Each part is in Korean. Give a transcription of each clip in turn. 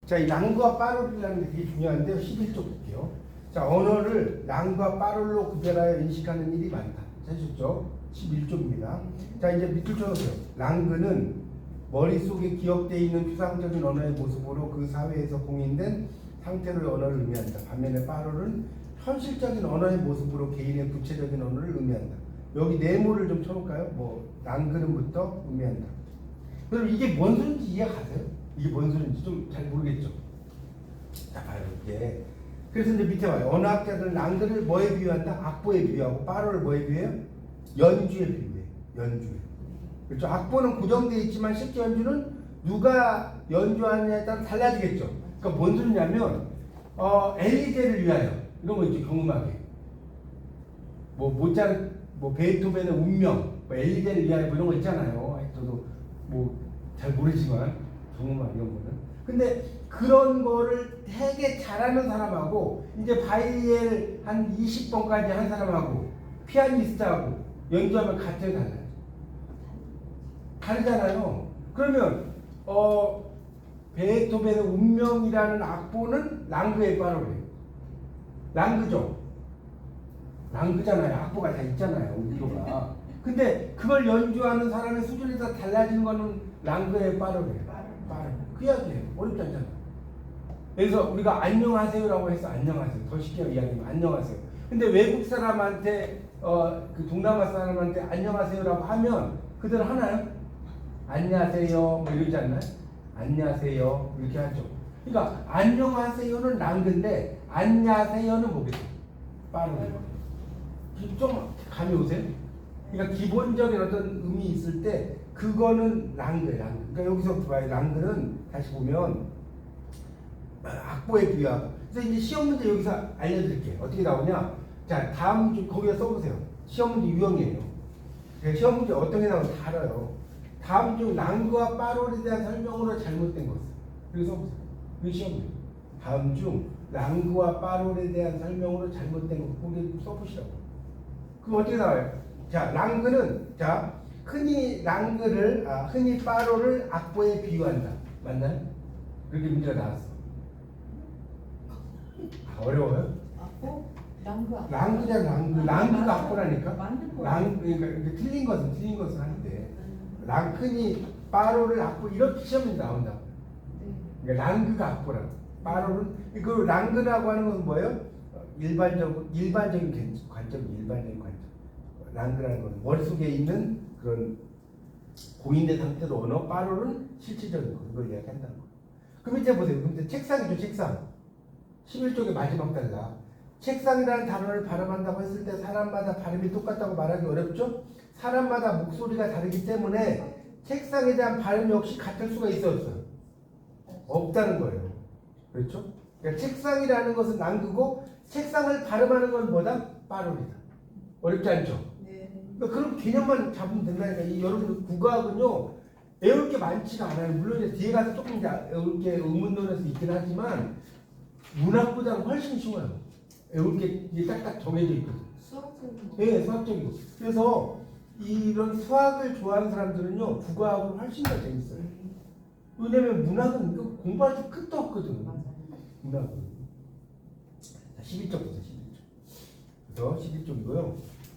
자, 이 랑과 빠롤이라는 게 되게 중요한데요. 11쪽 볼게요. 자, 언어를 랑과 빠롤로 구별하여 인식하는 일이 많다. 찾으셨죠? 11쪽입니다. 자, 이제 밑줄 쳐보세요. 랑그는 머릿속에 기억되어 있는 추상적인 언어의 모습으로 그 사회에서 공인된 상태로의 언어를 의미한다. 반면에 빠롤은 현실적인 언어의 모습으로 개인의 구체적인 언어를 의미한다. 여기 네모를 좀 쳐볼까요? 뭐 랑그는부터 의미한다. 그럼 이게 뭔 소리인지 이해가세요? 이게 뭔 소리인지 좀 잘 모르겠죠? 자, 봐요. 이게. 그래서 이제 밑에 봐요. 언어학자들은 랑그를 뭐에 비유한다? 악보에 비유하고 빠롤을 뭐에 비유해요? 연주에 비유해요. 연주에. 그렇죠? 악보는 고정되어 있지만 실제 연주는 누가 연주하느냐에 따라 달라지겠죠. 그러니까 뭔 소리냐면 엘리제를 위하여 이런 거 있죠. 경음악에. 뭐 모차르트, 뭐 베토벤의 운명, 뭐 엘리제를 위하여 뭐 이런 거 있잖아요. 저도 뭐 잘 모르지만 경음악 이런 거는. 근데 그런 거를 되게 잘하는 사람하고 이제 바이엘 한 20번까지 한 사람하고 피아니스트하고 연주하면 같아요, 달라요? 다르잖아요. 그러면 베토벤의 운명이라는 악보는 랑그에 빠르래요. 랑그죠. 랑그잖아요. 악보가 다 있잖아요. 음표가. 근데 그걸 연주하는 사람의 수준이 다 달라지는 거는 랑그에 빠르래요. 빠르. 그 이야기예요. 어렵지 않잖아요. 그래서 우리가 안녕하세요라고 해서 안녕하세요. 더 쉽게 이야기하면 안녕하세요. 근데 외국 사람한테 그 동남아 사람한테 안녕하세요라고 하면 그대로 하나요? 안녕하세요 뭐 이러지 않나요? 안녕하세요 이렇게 하죠. 그러니까 안녕하세요는 랑그인데 안녕하세요는 뭐겠어요? 빠르게. 좀 감이 오세요? 그러니까 기본적인 어떤 의미 있을 때 그거는 랑그예요. 랑그. 그러니까 여기서 봐요. 랑그는 다시 보면 악보에 비유하고. 그래서 이제 시험 문제 여기서 알려드릴게요. 어떻게 나오냐? 자, 다음 주 거기에 써보세요. 시험 문제 유형이에요. 시험 문제 어떤 게 나오는지 다 알아요. 다음 중 랑그와 빠롤에 대한 설명으로 잘못된 것은. 그래서 써보세요. 그 시험 문제. 다음 중 랑그와 빠롤에 대한 설명으로 잘못된 것. 거기 써보시라고. 그럼 어떻게 나와요? 자, 랑그는 자 흔히 흔히 빠롤을 악보에 비유한다. 맞나요? 그렇게 문제가 나왔어. 어려워요? 악보? 랑그. 랑그잖아, 랑그. 랑그가 악보라니까. 만든 거야. 그러니까 틀린 것은 하는데 흔히 빠롤을 악보 이렇게 시험에 나온다. 그러니까 랑그가 악보라고. 빠롤은 그 랑그라고 하는 것은 뭐예요? 일반적인 관점. 랑그라는 건 머릿속에 있는 그런 공인된 상태로 언어, 빠롤은 실질적인 거. 이걸 이야기한다는 거. 그 밑에 보세요. 그 밑에 책상이죠, 책상. 11쪽의 마지막 단락. 책상이라는 단어를 발음한다고 했을 때 사람마다 발음이 똑같다고 말하기 어렵죠? 사람마다 목소리가 다르기 때문에 책상에 대한 발음 역시 같을 수가 있어요? 없다는 거예요. 그렇죠? 그러니까 책상이라는 것은 랑그고 책상을 발음하는 건 뭐다? 빠롤이다. 어렵지 않죠? 그러니까 그런 개념만 잡으면 된다니까. 여러분 국어학은요 외울 게 많지가 않아요. 물론 이제 뒤에 가서 조금 이제 외울 게 의문론에서 있긴 하지만 문학보다는 훨씬 쉬워요. 외울 게 이게 딱딱 정해져 있거든. 수학적인 거. 네, 수학적이고. 그래서 이런 수학을 좋아하는 사람들은요 국어학은 훨씬 더 재밌어요. 왜냐면 문학은 공부할 때 끝도 없거든. 문학은. 자, 11쪽부터 11쪽. 그래서 11쪽이고요.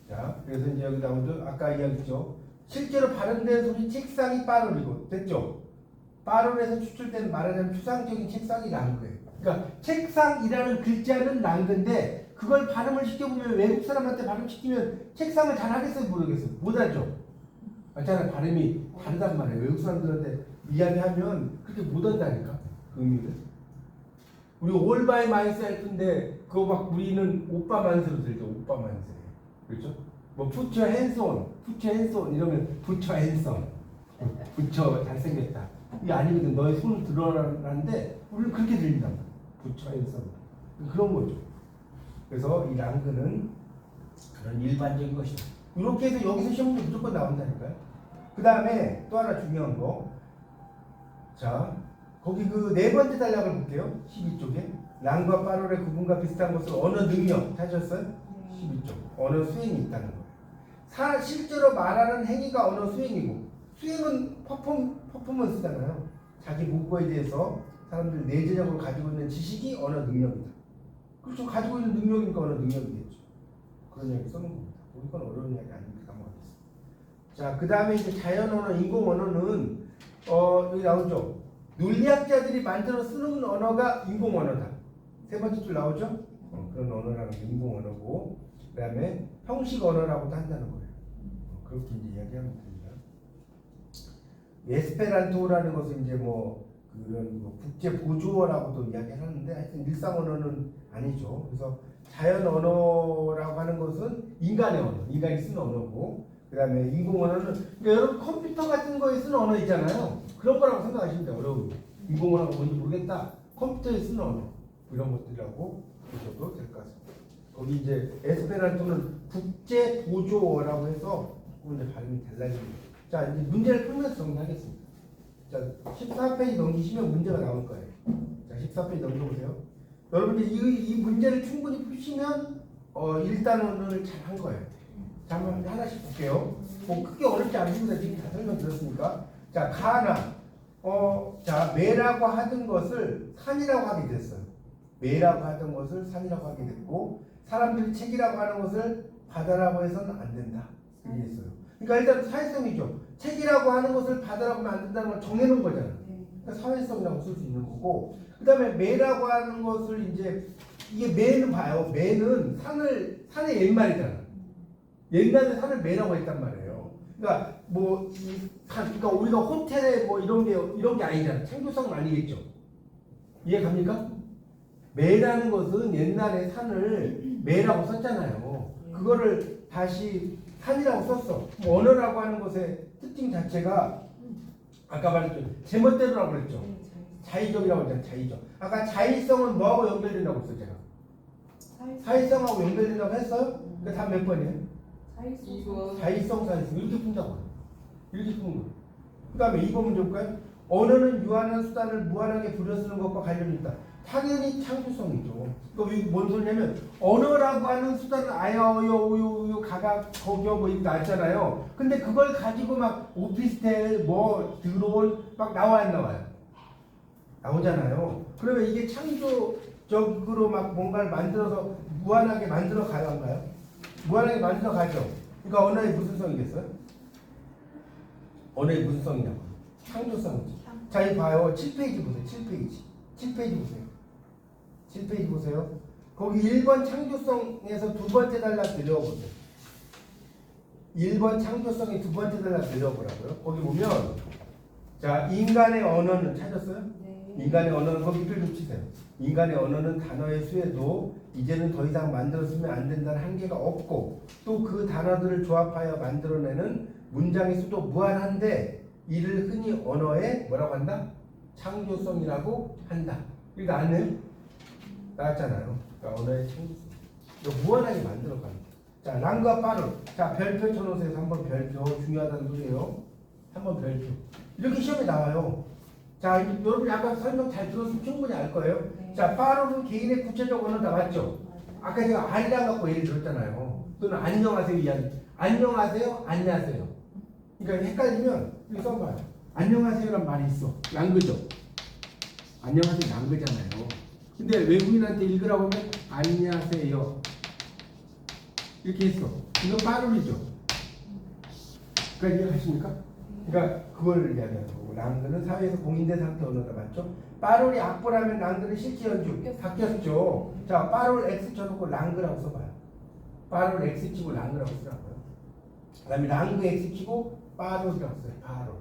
자, 그래서 이제 여기 나오죠. 아까 이야기했죠. 실제로 발음된 소리 책상이 빠롤이고 됐죠? 빠롤에서 추출된 말하자면 추상적인 책상이 랑그예요. 그러니까 책상이라는 글자는 랑그인데 그걸 발음을 시켜보면 외국 사람한테 발음시키면 책상을 잘 하겠어요? 모르겠어요? 못하죠? 맞잖아요. 발음이 다르단 말이에요. 외국 사람들한테 이야기하면 그렇게 못한다니까. 그 의미를. 우리 all by myself인데 그거 막 우리는 오빠 만세로 들죠. 오빠 만세. 그렇죠? 뭐 put your hands on 이러면 put your hands on. 붙여 잘생겼다. 이게 아니거든. 너의 손을 들어라는데 우리는 그렇게 들린단 말이야. put your hands on. 그런 거죠. 그래서 이 랑그는 그런 일반적인 것이다. 이렇게 해서 여기서 시험문제 무조건 나온다니까요. 그 다음에 또 하나 중요한 거. 자, 거기 그 네 번째 단락을 볼게요. 12쪽에. 랑과 빠롤의 구분과 비슷한 것을 언어 능력 찾으셨어요? 12쪽. 언어 수행이 있다는 거예요. 실제로 말하는 행위가 언어 수행이고 수행은 퍼포먼스잖아요. 자기 목표에 대해서 사람들이 내재적으로 가지고 있는 지식이 언어 능력이다. 그렇죠. 가지고 있는 능력이니까 언어 능력이겠죠. 그런 이야기 써놓은 겁니다. 이건 어려운 이야기 아닙니다. 넘어가겠습니다. 자, 그 다음에 이제 자연 언어, 인공 언어는 여기 나오죠. 논리학자들이 만들어 쓰는 언어가 인공 언어다. 세 번째 줄 나오죠. 그런 언어라는 게 인공 언어고, 그 다음에 형식 언어라고도 한다는 거예요. 그렇게 이제 이야기하면 됩니다. 에스페란토라는 것은 이제 그런 국제 보조어라고도 이야기하는데 하여튼 일상 언어는 아니죠. 그래서 자연 언어라고 하는 것은 인간의 언어, 인간이 쓰는 언어고, 그 다음에 인공 언어는 그러니까 여러분 컴퓨터 같은 거에 쓰는 언어 있잖아요. 그런 거라고 생각하시면 돼요. 어려운 인공 언어가 뭔지 모르겠다. 컴퓨터에 쓰는 언어 이런 것들이라고 보셔도 될 것 같습니다. 거기 이제 에스페란토는 국제 보조어라고 해서 이제 발음이 달라집니다. 자, 이제 문제를 풀면서 정리하겠습니다. 자, 14페이지 넘기시면 문제가 나올 거예요. 자, 14페이지 넘겨보세요. 여러분들 이 문제를 충분히 푸시면 1단원을 잘 한 거예요. 자, 한번 하나씩 볼게요. 크게 어렵지 않습니다. 지금 다 설명드렸으니까. 자, 가나. 자, 매라고 하던 것을 산이라고 하게 됐어요. 매라고 하던 것을 산이라고 하게 됐고, 사람들이 책이라고 하는 것을 바다라고 해서는 안 된다. 이게 있어요. 그러니까 일단 사회성이죠. 책이라고 하는 것을 바다라고 하면 안 된다는 걸 정해놓은 거잖아. 그러니까 사회성이라고 쓸 수 있는 거고, 그 다음에 매라고 하는 것을 이제 이게 매는 봐요. 매는 산의 옛말이잖아. 옛날에 산을 매라고 했단 말이에요. 그러니까 그러니까 우리가 호텔에 이런 게 아니잖아. 창조성은 아니겠죠. 이해 갑니까? 매라는 것은 옛날에 산을 매라고 썼잖아요. 그거를 다시 산이라고 썼어. 언어라고 하는 것의 특징 자체가 아까 말했죠. 제멋대로라고 그랬죠. 자의적이라고 했잖아요. 자의적. 아까 자의성은 뭐하고 연결된다고 했어 제가? 사회성하고 연결된다고 했어요? 그 답 몇 번이에요? 자의성, 사회성 이렇게 푼다고. 이렇게 푸는 거예요. 그 다음에 2번 문제 볼까요? 언어는 유한한 수단을 무한하게 부려쓰는 것과 관련이 있다. 당연히 창조성이죠. 그러니까 뭔 소리냐면 언어라고 하는 수단은 아야, 어여, 우유, 우유, 가각, 거겨 이렇게 나왔잖아요. 근데 그걸 가지고 막 오피스텔, 드론 막 나와 안 나와요? 나오잖아요. 그러면 이게 창조적으로 막 뭔가를 만들어서 무한하게 만들어 가야 한가요? 무한하게 만들어 가죠. 그러니까 언어의 무슨 성이겠어요? 언어의 무슨 성이냐고. 창조성이죠. 자, 이 봐요. 7페이지 보세요. 7페이지 보세요. 7페이지 보세요. 거기 1번 창조성에서 두 번째 단락 내려보세요. 1번 창조성의 두 번째 단락 내려보라고요. 거기 보면 자, 인간의 언어는 찾았어요? 네. 인간의 언어는 거기 글 좀 치세요. 인간의 언어는 단어의 수에도 이제는 더 이상 만들어 쓰면 안 된다는 한계가 없고 또 그 단어들을 조합하여 만들어내는 문장의 수도 무한한데 이를 흔히 언어의 뭐라고 한다? 창조성이라고 한다. 이거 아니에요? 나왔잖아요. 그러니까 언어의 창조성. 이거 무한하게 만들어가는. 자, 랑과 빠르. 자, 별표 쳐놓으세요. 3번 별표. 중요하다는 소리예요. 3번 별표. 이렇게 시험에 나와요. 자, 여러분 아까 설명 잘 들었으면 충분히 알 거예요. 네. 자, 빠르는 개인의 구체적 언어 나왔죠. 아까 제가 아니라 갖고 예를 들었잖아요. 또는 안녕하세요 이야기. 안녕하세요, 안녕하세요. 그러니까 헷갈리면 이거 써봐요. 안녕하세요란 말이 있어. 랑그죠. 안녕하세요 랑그잖아요. 근데 외국인한테 읽으라고 하면 안녕하세요 이렇게 했어. 이건 빠르리죠. 그러니까 이해하십니까? 그러니까 그걸 이야기하는 거고 랑그는 사회에서 공인된 상태 언어다. 맞죠? 빠롤이 악보라면 랑그는 실제 연주 바뀌었죠. 자, 빠롤 X 쳐놓고 랑그라고 써봐요. 빠롤 X 치고 랑그라고 쓰라고요. 그 다음에 랑그 X 치고 빠롤이라고 써요. 파롤.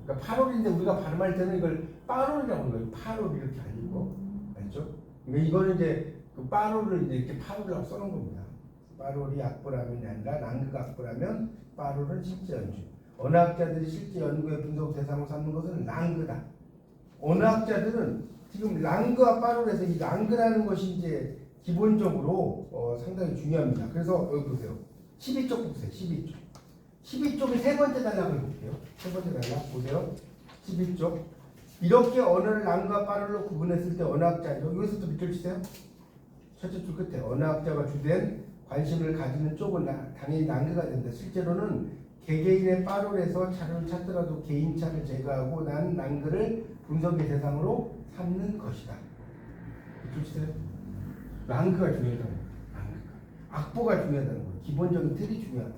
그러니까 파롤인데 우리가 발음할 때는 이걸 빠롤이라고 하는 거예요. 파롤 이렇게 아니고. 알죠? 그러니까 이거는 이제 그 빠롤을 이제 이렇게 파롤이라고 써놓은 겁니다. 빠롤이 악보라면이 아니라 랑그가 악보라면 빠롤은 실제 연주. 언어학자들이 실제 연구의 분석 대상으로 삼는 것은 랑그다. 언어학자들은 지금 랑그와 빠롤에서 이 랑그라는 것이 이제 기본적으로 상당히 중요합니다. 그래서 여기 보세요. 12쪽 보세요. 12쪽. 12쪽의 세 번째 단락을 볼게요. 세 번째 단락 보세요. 11쪽. 이렇게 언어를 랑과 빠르로 구분했을 때 언어학자죠. 여기서부터 밑줄 치세요. 첫째 줄 끝에 언어학자가 주된 관심을 가지는 쪽은 당연히 랑그가 된다. 실제로는 개개인의 빠롤에서 차를 찾더라도 개인 차를 제거하고 난 랑그를 분석의 대상으로 삼는 것이다. 그렇죠? 랑그가 중요하다는 거예요. 랑그가. 악보가 중요하다는 거예요. 기본적인 틀이 중요하다.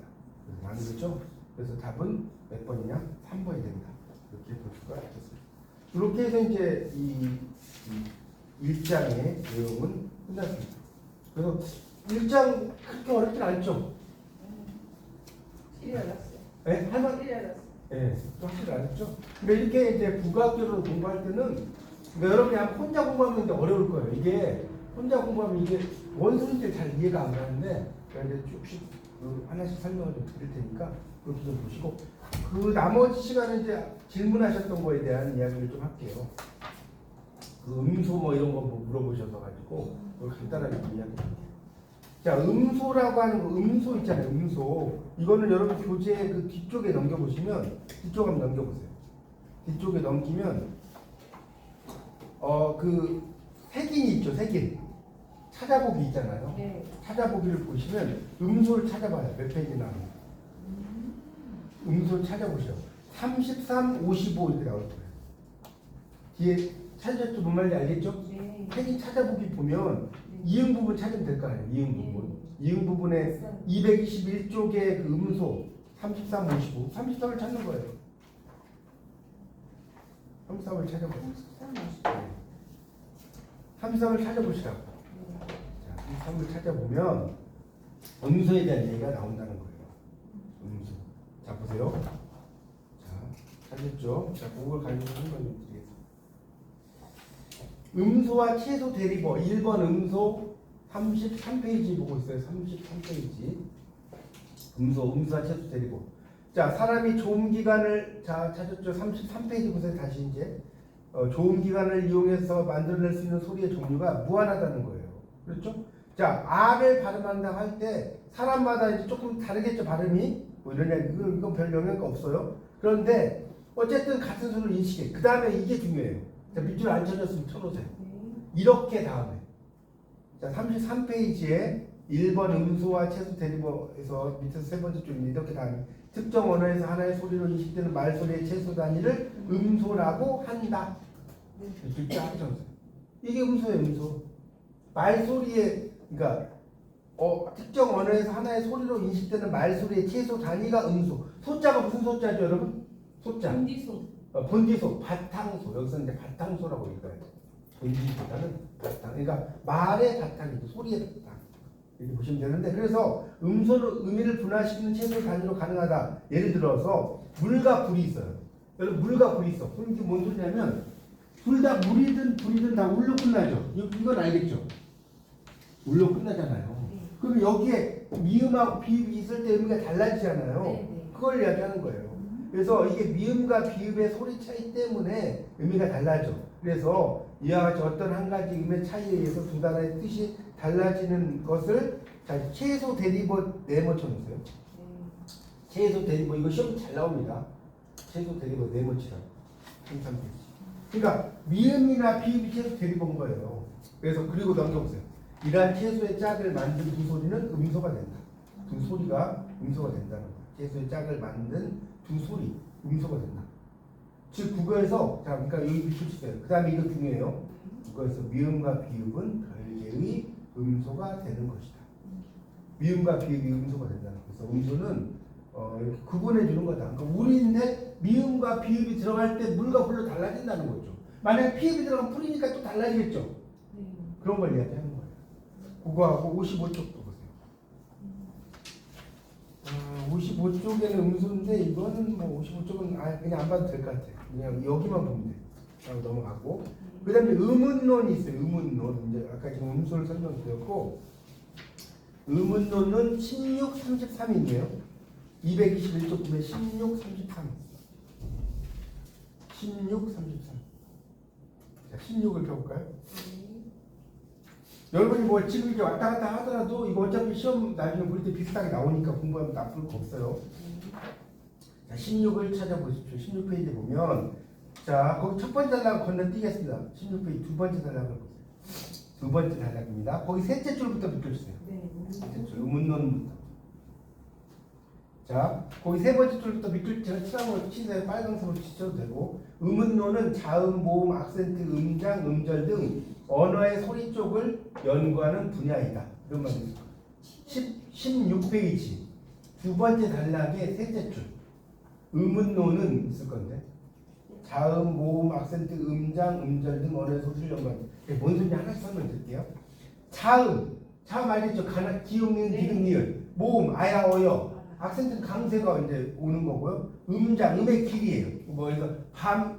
랑그죠? 그래서 답은 몇 번이냐? 3번이 된다. 이렇게 볼 수가 있겠습니다. 이렇게 해서 이제 이 1장의 내용은 끝났습니다. 그래서 1장 그렇게 어렵진 않죠? 일이 어렸어요. 네? 할만 일이 어렸어요. 예, 확실히 알았죠? 근데 이렇게 이제 국어학교로 공부할 때는 그러니까 여러분이 한번 혼자 공부하면 이제 어려울 거예요. 이게 혼자 공부하면 이게 원소인지 잘 이해가 안 가는데 제가 이제 쭉씩 하나씩 설명을 좀 드릴 테니까 그렇게 좀 보시고 그 나머지 시간에 이제 질문하셨던 거에 대한 이야기를 좀 할게요. 그 음소 뭐 이런 거 뭐 물어보셔서 가지고 그걸 간단하게 좀 이야기할게요. 자, 음소라고 하는 거, 음소 있잖아요. 음소. 이거는 여러분 교재 그 뒤쪽에 넘겨보시면, 뒤쪽 한번 넘겨보세요. 뒤쪽에 넘기면, 그 색인이 있죠, 색인. 찾아보기 있잖아요. 네. 찾아보기를 보시면 음소를 찾아봐요. 몇 페이지 나오는지. 음소 찾아보세요. 33, 55 이렇게 나올 거예요. 뒤에 찾으셨죠? 뭔 말인지 알겠죠? 네. 색인 찾아보기 보면 이응 부분 찾으면 될 거 아니에요. 이응 부분. 이응 부분에 221쪽의 그 음소 33, 55, 33을 찾는 거예요. 33을 찾아보세요. 33을 찾아보시라고. 자, 33을 찾아보면 음소에 대한 얘기가 나온다는 거예요. 음소. 자, 보세요. 자, 찾았죠? 자, 그걸 가지고 한번 드리겠습니다. 음소와 채소 대리보 1번 음소 33페이지 보고 있어요. 33페이지. 음소와 채소 대리보. 자, 사람이 좋은 기관을 자 찾았죠. 33페이지 보세요. 다시 이제 좋은 기관을 이용해서 만들어낼 수 있는 소리의 종류가 무한하다는 거예요. 그렇죠? 자, R을 발음한다 할 때 사람마다 이제 조금 다르겠죠. 발음이 뭐 이러냐 이건 별 영향가 없어요. 그런데 어쨌든 같은 소리를 인식해. 그 다음에 이게 중요해요. 자, 밑줄 안 쳐졌으면 쳐놓으세요. 이렇게 다음에 자 33페이지에 1번 음소와 채소 대리보에서 밑에서 세 번째 줄입니다. 이렇게 다음에 특정 언어에서 하나의 소리로 인식되는 말소리의 채소 단위를 음소라고 한다. 이렇게 하죠. 이게 음소예요. 음소. 말소리의 그러니까 특정 언어에서 하나의 소리로 인식되는 말소리의 채소 단위가 음소. 소자가 무슨 소자죠, 여러분? 소자. 본디소. 본디소, 바탕소. 여기서 이제 바탕소라고 읽어요. 본디보다는 바탕. 그러니까 말의 바탕이죠. 소리의 바탕. 이렇게 보시면 되는데 그래서 음소를 의미를 분화시키는 채소 단위로 가능하다. 예를 들어서 물과 불이 있어요. 여러분 물과 불이 있어. 그럼 이게 뭔 소리냐면 둘 다 물이든 불이든 다 물로 끝나죠. 이건 알겠죠? 물로 끝나잖아요. 그럼 여기에 미음하고 비읍이 있을 때 의미가 달라지잖아요. 네. 그걸 이야기하는 거예요. 그래서 이게 미음과 비읍의 소리 차이 때문에 의미가 달라져. 그래서 이와 같이 어떤 한 가지 음의 차이에 의해서 두 단어의 뜻이 달라지는 것을 자, 채소 대리보 네모 쳐놓으세요. 채소 대리보 이거 시험 잘 나옵니다. 채소 대리보 네모 치라고. 33페이지. 그러니까 미음이나 비읍이 채소 대리보인 거예요. 그래서 그리고 넘겨보세요. 이러한 채소의 짝을 만든 두 소리는 음소가 된다. 두 소리가 음소가 된다는 거예요. 채소의 짝을 만든 두 소리 음소가 된다. 즉 국어에서 자 그러니까 여기 비춰주세요. 그 다음에 이거 중요해요. 국어에서 미음과 비읍은 별개의 음소가 되는 것이다. 미음과 비읍이 음소가 된다는 거예요. 그래서 음소는 이렇게 구분해 주는 거다. 그러니까 우리인데 미음과 비읍이 들어갈 때 물과 불로 달라진다는 거죠. 만약에 비읍이 들어가면 불이니까 또 달라지겠죠. 그런 걸 이야기하는 거예요. 그거하고 55쪽도 보세요. 55쪽에는 음소인데 이거는 뭐 55쪽은 그냥 안 봐도 될 것 같아요. 그냥 여기만 보면 돼요. 넘어가고 그 다음에 의문론이 있어요. 의문론. 이제 아까 지금 음소를 설명드렸고 의문론은 16, 33이 있네요. 221쪽 보면 16, 33 16, 33 자, 16을 펴볼까요? 여러분이 뭐 지금 이제 왔다 갔다 하더라도 이거 어차피 시험 나중에 볼 때 비슷하게 나오니까 공부하면 나쁠 거 없어요. 자, 16을 찾아보십시오. 16페이지 보면 자 거기 첫 번째 단락 건너뛰겠습니다. 16페이지 두 번째 단락을 보세요. 두 번째 단락입니다. 거기 셋째 줄부터 느껴주세요. 셋째 줄 의문론부터. 자, 거기 세 번째 줄부터 밑줄 칠하고 치세요. 빨강색으로 치셔도 되고 음운노는 자음, 모음, 악센트, 음장, 음절 등 언어의 소리 쪽을 연구하는 분야이다. 이런 말입니다. 16페이지 두 번째 단락의 셋째 줄 음운노는 있을 건데 자음, 모음, 악센트, 음장, 음절 등 언어의 소리를 연구하는 뭔 소리인지 하나씩 설명드릴게요. 자음 알겠죠? 기음니은, 디귿니은, 모음, 아야, 어여, 악센트는 강세가 이제 오는 거고요. 음장, 음의 길이에요. 뭐 그래서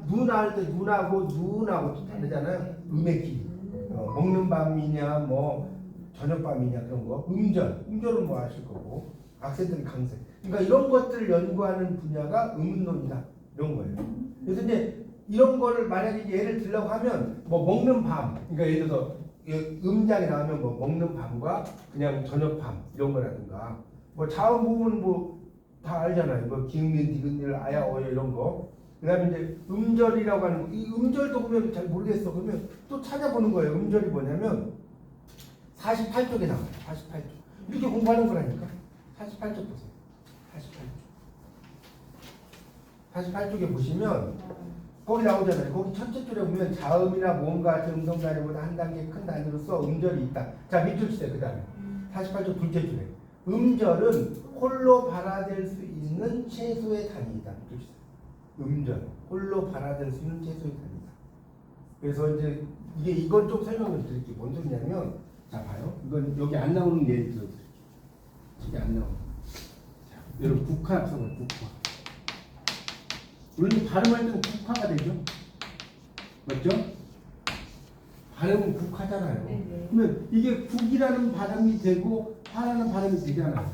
눈 할 때 눈하고 또 다르잖아요. 음의 길이. 먹는 밤이냐, 뭐 저녁밤이냐 그런 거. 음절은 뭐 아실 거고. 악센트는 강세. 그러니까 이런 것들을 연구하는 분야가 음운론이다. 이런 거예요. 그래서 이제 이런 거를 만약에 예를 들려고 하면 뭐 먹는 밤. 그러니까 예를 들어서 음장이 나오면 뭐 먹는 밤과 그냥 저녁 밤 이런 거라든가. 뭐 자음 모음은 뭐 다 알잖아요. 뭐 기응니은, 디귿니을, 아야, 어여 이런 거. 그다음에 이제 음절이라고 하는 거. 이 음절도 보면 잘 모르겠어. 그러면 또 찾아보는 거예요. 음절이 뭐냐면 48쪽에 나와요. 48쪽. 이렇게 공부하는 거라니까. 48쪽 보세요. 48쪽에 보시면 거기 나오잖아요. 거기 첫째 줄에 보면 자음이나 모음과 같은 음성 단위보다 한 단계 큰 단위로서 음절이 있다. 자, 밑줄 치세요. 그 다음에 48쪽 둘째 줄에 음절은 홀로 발화될 수 있는 최소의 단위이다. 밑줄 치세요. 음절 홀로 발화될 수 있는 최소의 단위이다. 그래서 이제 이건 좀 설명을 드릴게요. 뭔 소리냐면 자 봐요. 이건 여기 안 나오는 예를 들어드릴게요. 여기 안 나오는. 자, 여러분 국화 합성을 국화. 우리는 발음할 때는 국화가 되죠. 맞죠? 발음은 국화잖아요. 네네. 그러면 이게 국이라는 발음이 되고 화라는 발음이 되잖아요.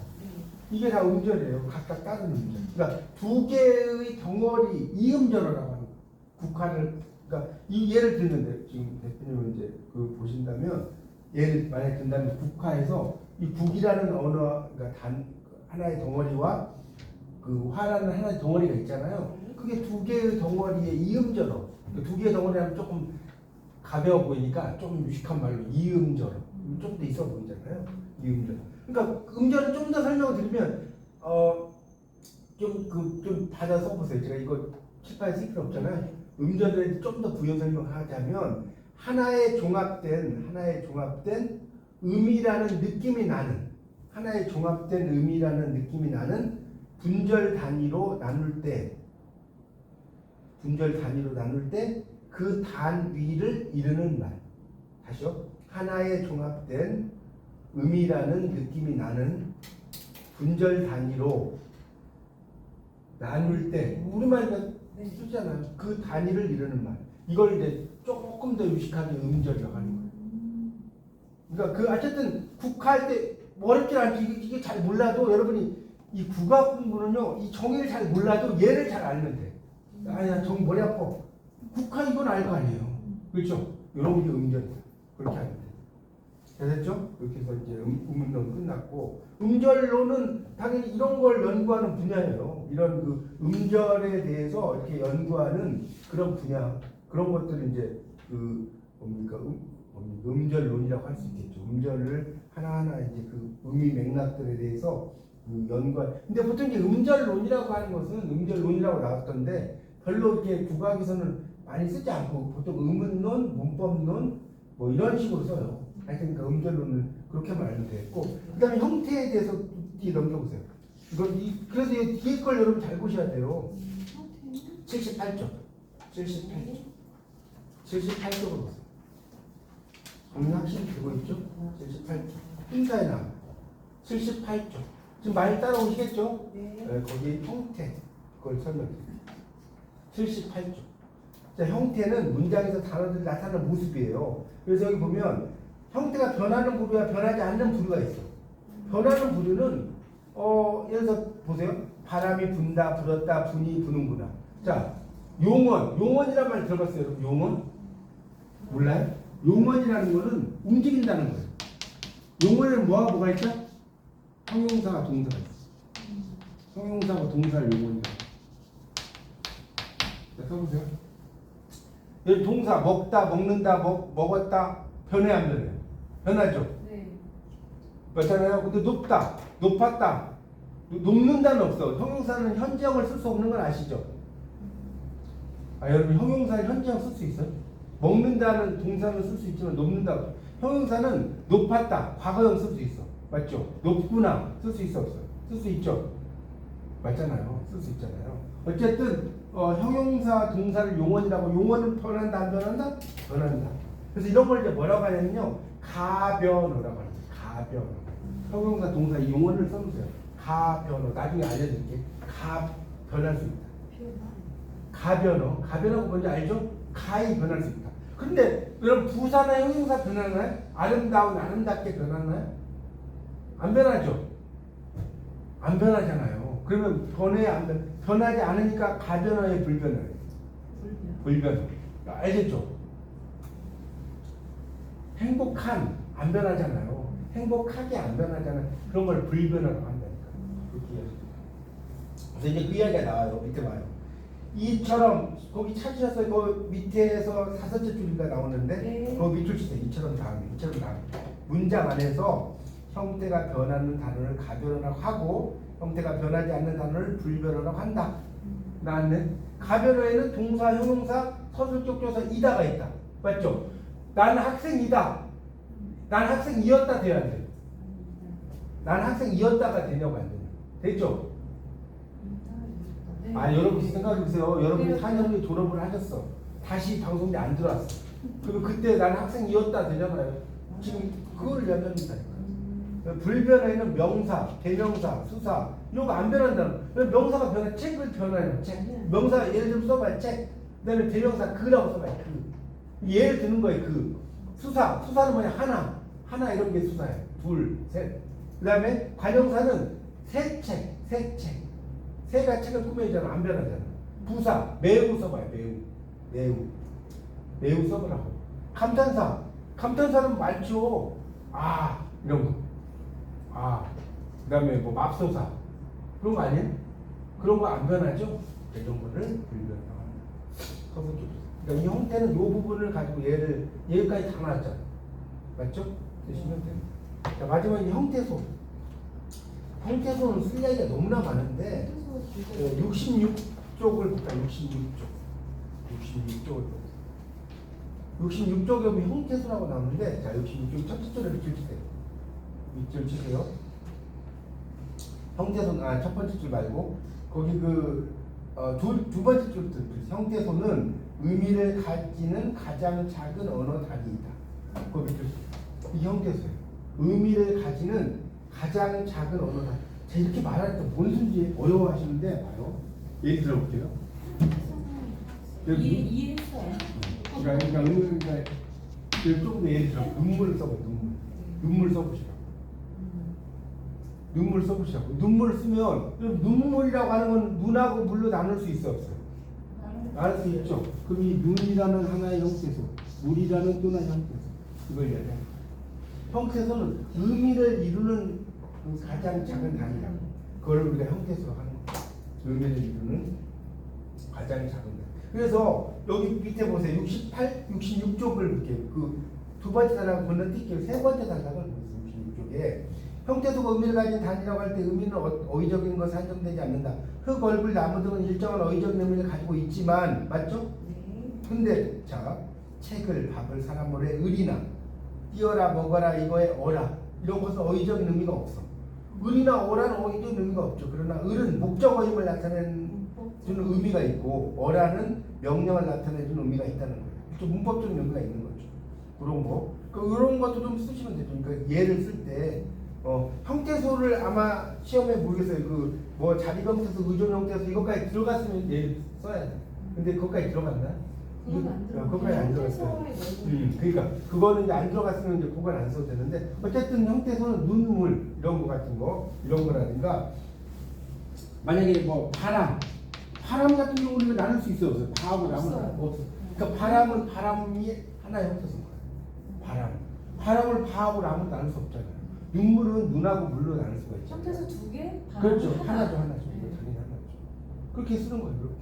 이게 다 음절이에요. 각각 다른 음절. 그러니까 두 개의 덩어리 이음절어라고 하는 거예요. 국화를 그러니까 이 예를 들면 지금 대표님은 이제 그 보신다면 예를 만약 든다면 국화에서 이 국이라는 언어 그러니까 하나의 덩어리와 그 화라는 하나의 덩어리가 있잖아요. 그게 두 개의 덩어리의 이음절어. 두 개의 덩어리라면 조금 가벼워 보이니까 좀 유식한 말로 이음절어. 좀 더 있어 보이잖아요. 이음절어. 그러니까 음절을 좀 더 설명을 드리면 좀 받아 써보세요. 제가 이거 칠판에 쓸 필요 없잖아요. 음절을 좀 더 부연 설명하자면 하나의 종합된 음이라는 느낌이 나는 하나의 종합된 음이라는 느낌이 나는 분절 단위로 나눌 때 그 단위를 이루는 말. 다시요. 하나의 종합된 음이라는 느낌이 나는 분절 단위로 나눌 때 우리말로 쓰잖아요. 그 단위를 이루는 말. 이걸 이제 조금 더 유식하게 음절이라고 하는 거예요. 그러니까 어쨌든 국화할 때 어렵지 않지. 이게 잘 몰라도 여러분이 이 국어 공부는요. 이 정의를 잘 몰라도 얘를 잘 알면 돼. 아야 정 머리 아파. 국화 이건 알 거 아니에요. 그렇죠? 이런 게 음절이에요. 그렇게 하면 돼. 됐죠? 이렇게 해서 이제 음운론 끝났고 음절론은 당연히 이런 걸 연구하는 분야예요. 이런 그 음절에 대해서 이렇게 연구하는 그런 분야 그런 것들을 이제 그 뭡니까 음절론이라고 할 수 있겠죠. 음절을 하나하나 이제 그 의미 맥락들에 대해서 그 연구할. 근데 보통 이제 음절론이라고 하는 것은 음절론이라고 나왔던데 별로 이렇게 국어학에서는 많이 쓰지 않고 보통 음운론, 문법론 뭐 이런 식으로 써요. 하여튼 그 음절론은 그렇게만 알면 되겠고 그다음에 형태에 대해서 뒤에 넘겨보세요. 그래서 이 뒤에 걸 여러분 잘 보셔야 돼요. 78쪽 78쪽으로 보세요. 확실히 되고 있죠? 78쪽 인사에 나와 78쪽 지금 많이 따라오시겠죠? 네. 거기 형태 그걸 설명드릴게요. 78쪽 자, 형태는 문장에서 단어들이 나타나는 모습이에요. 그래서 여기 보면 형태가 변하는 부류와 변하지 않는 부류가 있어. 변하는 부류는 예를 들어서 보세요. 바람이 분다, 불었다, 분이 부는구나. 자, 용언이란 말 들어봤어요, 여러분? 용언? 몰라요? 용언이라는 거는 움직인다는 거예요. 용언에는 뭐가 있죠? 형용사와 동사가 있어. 형용사와 동사를 용언이라고. 자, 써보세요. 여기 동사 먹다, 먹는다, 먹었다 변해 안 변해요? 변하죠. 네. 그렇잖아요. 근데 높다, 높았다 녹는다는 없어. 형용사는 현재형을 쓸 수 없는 건 아시죠? 여러분 형용사는 현재형 쓸 수 있어요? 먹는다는 동사는 쓸 수 있지만 녹는다. 형용사는 높았다. 과거형 쓸 수 있어. 맞죠? 높구나. 쓸 수 있어 없어요? 쓸 수 있죠? 맞잖아요. 쓸 수 있잖아요. 어쨌든 형용사 동사를 용언이라고. 용언은 변한다 안 변한다? 변한다. 그래서 이런 걸 이제 뭐라고 하냐면요. 가변어라고 하는 거예요. 가변어. 형용사 동사 이 용언을 써보세요. 가변어. 나중에 알려드릴게. 변할 수 있다. 가변어. 가변어가 뭔지 알죠? 가히 변할 수 있다. 근데 여러분 부사나 형용사 변하나요? 아름다운 아름답게 변하나요? 안 변하죠? 안 변하잖아요. 그러면 변하지 않으니까 가변어의 불변어예요. 불변어. 알겠죠? 행복한 안 변하잖아요. 행복하게 안 변하잖아요. 그런 걸 불변어라고 한다니까. 그렇게 이야기해요. 그래서 이제 그 이야기가 나와요. 밑에 봐요. 이처럼 거기 찾으셨어요. 그 밑에서 4번째 줄인가 나오는데 네. 그 밑줄 치세요. 이처럼 다음에 문장 안에서 형태가 변하는 단어를 가변어라고 하고 형태가 변하지 않는 단어를 불변어라고 한다. 나왔네. 가변어에는 동사, 형용사, 서술적 조사 이다가 있다. 맞죠? 나는 학생이다. 난 학생이었다 돼야 돼. 난 학생이었다가 되냐고 안 되냐. 됐죠? 여러분 생각해보세요. 여러분이 4년에 졸업을 하셨어. 다시 방송에 안 들어왔어. 그럼 그때 난 학생이었다 되잖아요. 지금 그걸 이야기한다니까. 불변어에는 명사, 대명사, 수사 이런 거 안 변한다는. 명사가 변해. 책을 변해요. 책. 명사 예를 들면 써봐요. 책. 그다음에 대명사 그라고 써봐요. 그. 예를 드는 거예요. 그. 수사는 뭐냐? 하나 이런 게 수사예요. 둘, 셋. 그다음에 관용사는 새 책. 새가 책을 꾸며주잖아. 안 변하잖아. 부사 매우 써봐요. 매우 써보라고. 감탄사는 많죠. 이런 거. 그다음에 뭐 맙소사 그런 거 아니에요? 그런 거 안 변하죠? 이런 거를 불변하고 합니다. 그러니까 이 형태는 이 부분을 가지고 얘까지 다 나왔잖아. 맞죠? 되시면 돼요. 자, 마지막에 형태소. 형태소는 쓸 이야기가 너무나 많은데 66쪽을 볼까? 66쪽에 보면 형태소라고 나오는데, 자, 66쪽 첫째 줄에 밑줄 치세요. 형태소, 첫 번째 줄 말고 거기 두 번째 줄부터 형태소는 의미를 가지는 가장 작은 언어 단위이다. 그 밑줄 이 형태소예요. 의미를 가지는 가장 작은 언어 단위. 자, 이렇게 말할 때 뭔 소리인지 어려워하시는데 봐요. 예를 들어볼게요. 이해했어요. 그러니까 조금 더 예를 들어 눈물을 써봐요. 눈물 써보시라고. 눈물 써보시라고. 눈물을 쓰면 눈물이라고 하는 건 눈하고 물로 나눌 수 있어 없어요? 나눌 수 있죠. 그럼 이 눈이라는 하나의 형태소, 물이라는 또 하나의 형태소, 이걸 얘기해요. 형태소는 의미를 이루는 가장 작은 단위라고. 그걸 우리가 형태소로 하는 거예요. 의미를 이루는 가장 작은 단위. 그래서 여기 밑에 보세요. 66쪽을 볼게요. 그 두 번째 단락을 건너뛸게요. 세 번째 단락을 보세요. 66쪽에 형태소가 의미를 가진 단위라고 할 때 의미는 어휘적인 것에 한정되지 않는다. 흙, 얼굴, 나무 등은 일정한 어휘적인 의미를 가지고 있지만, 맞죠? 근데 자, 책을, 밥을, 사람을 의리나 뛰어라, 먹어라, 이거에 어라 이런 것은 어휘적인 의미가 없어. 을이나 어라는 어휘적인 의미가 없죠. 그러나 을은 목적어임을 나타내는 의미가 있고 어라는 명령을 나타내는 의미가 있다는 거예요. 좀 문법적인 의미가 있는 거죠. 그런 거. 이런 것도 좀 쓰시면 되죠. 그러니까 예를 쓸 때 형태소를 아마 시험에 모르겠어요. 뭐 자비 형태소, 의존 형태소 이것까지 들어갔으면 예를 써야 돼. 근데 그것까지 들어갔나? 그것까지 안 들어갔어요. 그러니까 그거는 이제 안 들어갔으면 이제 그건 안 써도 되는데 어쨌든 형태소는 눈물 이런 거 같은 거 이런 거라든가 만약에 뭐 바람 같은 경우는 나눌 수 있어요? 없어요? 바하고 남은 없어. 그러니까 바람이 하나의 형태소인 거예요. 바람을 바하고 남은 나눌 수 없잖아요. 눈물은 눈하고 물로 나눌 수가 있죠. 형태소 두 개? 그렇죠. 하나죠. 당연히 하나죠. 그렇게 쓰는 거예요. 그렇게.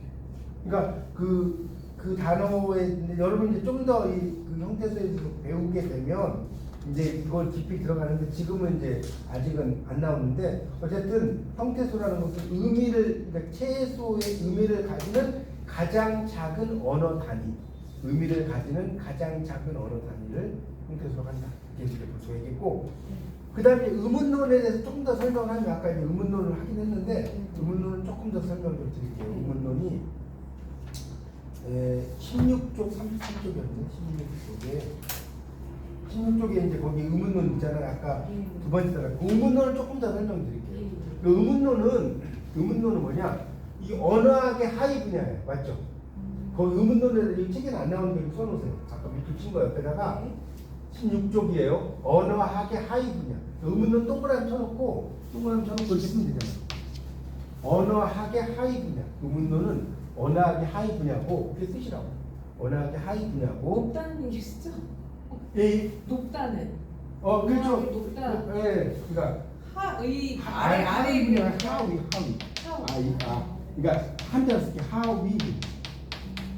그러니까 그 단어에 여러분 이제 좀 더 그 형태소에서 배우게 되면 이제 이걸 깊이 들어가는데 지금은 이제 아직은 안 나오는데 어쨌든 형태소라는 것은 그러니까 최소의 의미를 가지는 가장 작은 언어 단위, 의미를 가지는 가장 작은 언어 단위를 형태소로 한다. 이렇게 이제 볼 수가 있겠고, 그 다음에 의문론에 대해서 조금 더 설명을 하면 아까 이제 의문론을 하긴 했는데 의문론은 조금 더 설명을 좀 드릴게요. 의문론이 16쪽, 33쪽이었는데 16쪽에 이제 거기 의문론 있잖아요. 아까 두 번째 단락. 그 의문론을 조금 더 설명드릴게요. 그 의문론은 뭐냐? 이 언어학의 하위 분야예요. 맞죠? 거기 의문론에 이 책에는 안 나오는 거 써놓으세요. 아까 밑줄 친 거 옆에다가 16쪽이에요. 언어학의 하위 분야. 의문론 동그라미 쳐놓고 이렇게 쓰면 되잖아요. 언어학의 하위 분야. 의문론은 언어학의 하위 분야고 그렇게 쓰시라고. 언어학의 하위 분야고. 높다는 얘기시죠? 예. 높다는. 그렇죠. 높다. 예. 그러니까 하의 하위 분야 하위. 그러니까 한자로 쓸게 하위.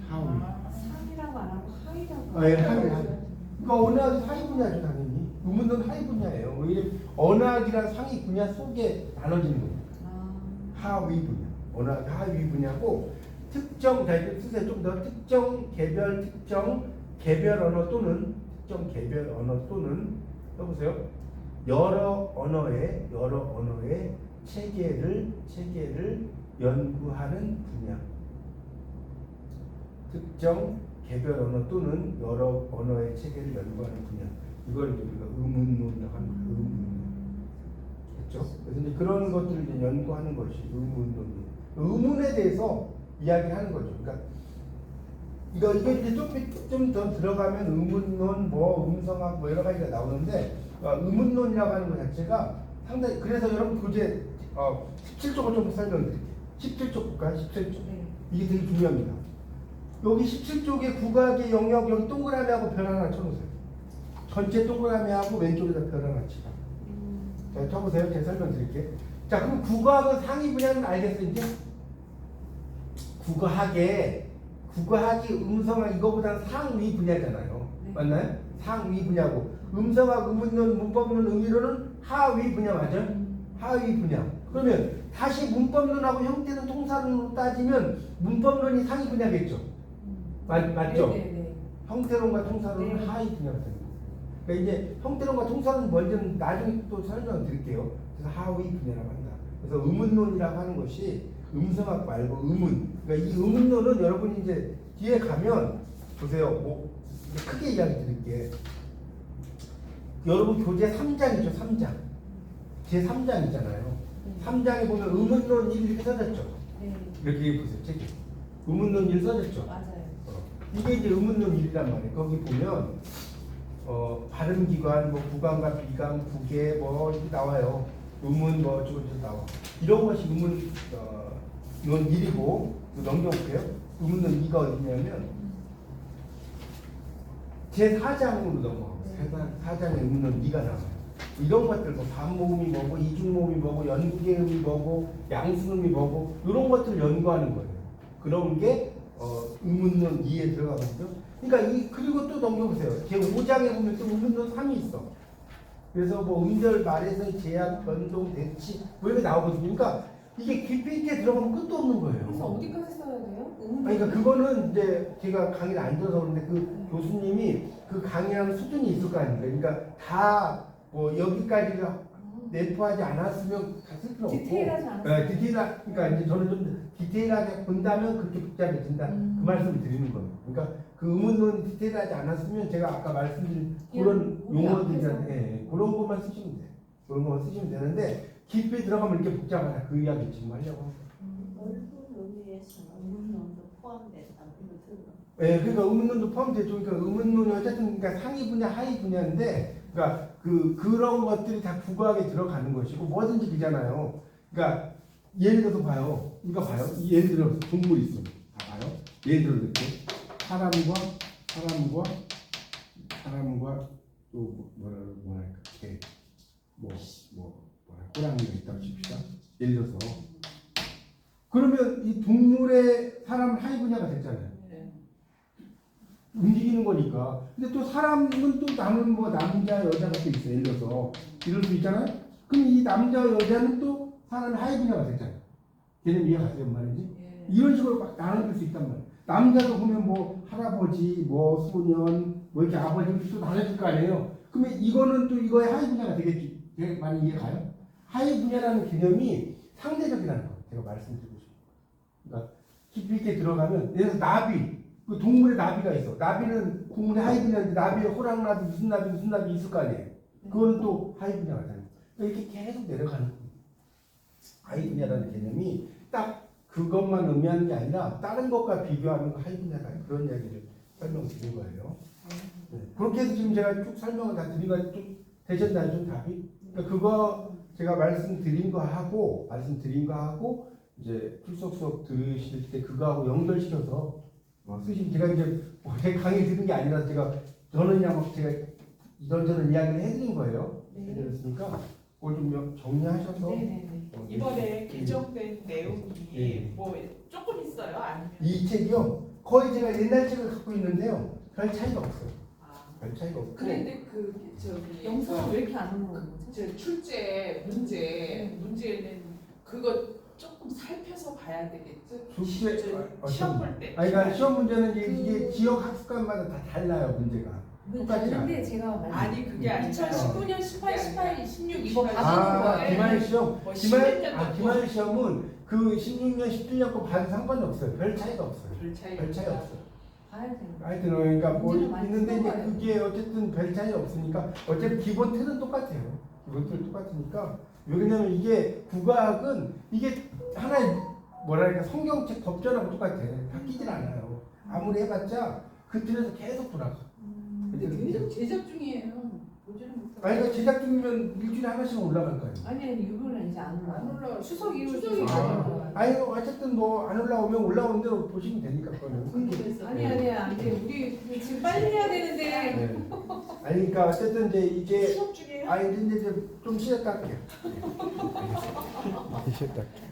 상이라고 안 하고 하위라고. 예, 하위. 그러니까 언어학이 하위 분야죠, 당연히. 의문론 하위 분야예요. 왜냐면 언어학이란 상위 분야 속에 나눠지는 거예요. 하위 분야. 언어학이 하위 분야고 특정, 자 이렇게 쓰세요. 좀 더 특정 개별 언어 또는 써보세요. 여러 언어의 체계를 연구하는 분야. 특정 개별 언어 또는 여러 언어의 체계를 연구하는 분야. 이걸 이제 우리가 의문론이라고 하는 거예요. 의문론. 그렇죠? 그래서 이제 그런 것들을 이제 연구하는 것이 의문론이에요. 의문에 대해서 이야기하는 거죠. 그러니까 이거 이제 좀 더 들어가면 의문론, 음성학 여러 가지가 나오는데 의문론이라고 하는 것 자체가 상당히 그래서 여러분 교재 17쪽을 좀 설명드릴게요. 17쪽 볼까요? 17쪽. 이게 되게 중요합니다. 여기 17쪽의 국악의 영역 여기 동그라미하고 별 하나 쳐놓으세요. 전체 동그라미하고 왼쪽에다 별 하나 치라. 자, 쳐보세요. 제가 설명드릴게요. 자, 그럼 국악의 상위 분야는 알겠어요, 이제? 국어학이 음성학 이거보다는 상위 분야잖아요. 네. 맞나요? 상위 분야고 음성학, 의문론, 문법론, 의미론은 하위 분야 맞아요? 하위 분야. 그러면 다시 문법론하고 형태론, 통사론으로 따지면 문법론이 상위 분야겠죠? 맞죠? 네네네. 형태론과 통사론은 네. 하위 분야가 되는 거예요. 그러니까 이제 형태론과 통사론은 먼저는 나중에 또 설명드릴게요. 그래서 하위 분야라고 한다. 그래서 의문론이라고 하는 것이 음성학 말고 의문. 그러니까 이 의문론은 여러분이 이제 뒤에 가면 보세요. 크게 이야기 드릴게. 여러분 교재 3장이죠, 3장. 제 3장 있잖아요. 3장에 보면 의문론 1 이렇게 써졌죠. 네. 이렇게 보세요, 책에. 의문론 1 써졌죠. 맞아요. 이게 이제 의문론 1이란 말이에요. 거기 보면 발음기관, 구강과 비강, 구계 이렇게 나와요. 의문 어쩌고 나와. 이런 것이 의문론 1이고 넘겨볼게요. 의문론 2가 어디냐면 제 4장으로 넘어가고 4장에 의문론 2가 나와요. 이런 것들 반모음이 뭐고 이중모음이 뭐고 연계음이 뭐고 양수음이 뭐고 이런 것들을 연구하는 거예요. 그런 게 의문론 2에 들어가거든요. 그러니까 그리고 또 넘겨보세요. 제 5장에 보면 또 의문론 3이 있어. 그래서 음절, 말에서의 제약, 변동, 대치 이렇게 나오거든요. 그러니까 이게 깊이 있게 들어가면 끝도 없는 거예요. 그래서 어디까지 써야 돼요? 그러니까 그거는 이제 제가 강의를 안 들어서 그런데 그 교수님이 그 강의하는 수준이 있을 거 아닙니까? 그러니까 다 여기까지가 내포하지 않았으면 다 쓸 필요 없고 디테일하지 않았어요. 그러니까 이제 저는 좀 디테일하게 본다면 그렇게 복잡해진다 그 말씀을 드리는 거예요. 그러니까 그 의문론 디테일하지 않았으면 제가 아까 말씀드린 그런 용어들이나 그런 것만 쓰시면 돼요. 그런 것만 쓰시면 되는데 깊이 들어가면 이렇게 복잡하다 그 이야기 지금 하려고. 얼굴 의미에서는 의문론도 포함됐다 이거 들어. 그러니까 의문론도 포함되죠. 그러니까 의문론이 어쨌든 그러니까 상위 분야, 하위 분야인데, 그러니까 그런 것들이 다 국어학에 들어가는 것이고 뭐든지 그잖아요. 그러니까 예를 들어서 봐요. 예를 들어서 동물이 있어. 봐요. 예를 들어 이렇게 사람과 또 뭐랄까 개, 호랑이가 있다고 칩시다. 예를 들어서 그러면 이 동물의 사람 하위 분야가 됐잖아요. 움직이는 거니까. 근데 또 사람은 또 남은 뭐 남자 여자가 또 있어. 예를 들어서 이럴 수 있잖아요. 그럼 이 남자 여자는 또 사람의 하위 분야가 됐잖아요. 걔는 이해가세요 말이지? 예. 이런 식으로 막 나눠줄 수 있단 말이에요. 남자도 보면 뭐 할아버지, 뭐 소년, 뭐 이렇게 아버지 이렇게 또 나눠질 거 아니에요. 그러면 이거는 또 이거의 하위 분야가 되겠지. 되게 많이 이해가요? 하위 분야라는 개념이 상대적이라는 거예요. 제가 말씀드리고 싶어요. 그러니까 깊이 있게 들어가면 예를 들어서 나비, 그 동물의 나비가 있어. 나비는 국물의 하위 분야인데 나비에 호랑나비, 무슨 나비 있을 거 아니에요. 그거는 또 하위 분야가 되는 거예요. 이렇게 계속 내려가는 거예요. 하위 분야라는 개념이 딱 그것만 의미하는 게 아니라 다른 것과 비교하면 하위 분야다. 그런 이야기를 설명드린 거예요. 네. 그렇게 해서 지금 제가 쭉 설명을 다 드린 거 좀 되셨나요? 좀 답이? 그러니까 그거 제가 말씀드린 거 하고 이제 출석 수업 들으실 때 그거하고 연결시켜서 쓰시면 제가 이제 제 강의 들은 게 아니라 저는 그냥 막 제가 이런저런 이야기를 해드린 거예요. 네. 해드렸으니까 그걸 좀 정리하셔서 네네네. 이번에 개정된 내용이 예. 뭐 조금 있어요? 아니면 이 책이요. 거의 제가 옛날 책을 갖고 있는데요. 별 차이가 없어요. 아, 별 차이가 없고. 그런데 그 저기 영상은 왜 이렇게 안 올라오는 거죠? 저 출제 문제는 그거 조금 살펴서 봐야 되겠죠? 출제 시험 볼 때. 아니 그러니까 시험 문제는 이게 지역 학습관마다 다 달라요 문제가. 똑같지 근데 않아요. 제가 아니 그게 아니라 2019년 18, 18, 16 이거 아, 받는 거예요. 기말 시험. 뭐 기말 시험은 그 16년, 17년 거 봐도 상관이 없어요. 별 차이가 없어요. 별 차이 별 차이 없어요. 봐야 돼요. 하여튼 그러니까 뭐 문제는 많이 있는데 이제 풀어봐요. 그게 어쨌든 별 차이 없으니까 어차피 기본 틀은 똑같아요. 기본 틀은 똑같으니까 왜냐면 이게 국어학은 이게 하나의 뭐랄까 성경책 법전하고 똑같아. 바뀌질 않아요. 아무리 해봤자 그 틀에서 계속 돌아가. 근데 계속 제작 중이에요. 보지는 못하고. 아니 그러니까 제작 중이면 일주일에 하나씩은 올라갈 거예요. 아니 이거는 이제 안 올라. 안 올라와. 추석 이후로 추석이 계속 아, 올라와요. 아니 어쨌든 뭐 안 올라오면 올라오는 대로 보시면 되니까 그거는. 궁금해서. 아니 안 돼. 우리 지금 빨리 해야 되는데. 네. 아니 그러니까 어쨌든 이제 수업 중에 아니 이제 좀 쉬었다 할게요. 쉬었다 할게요.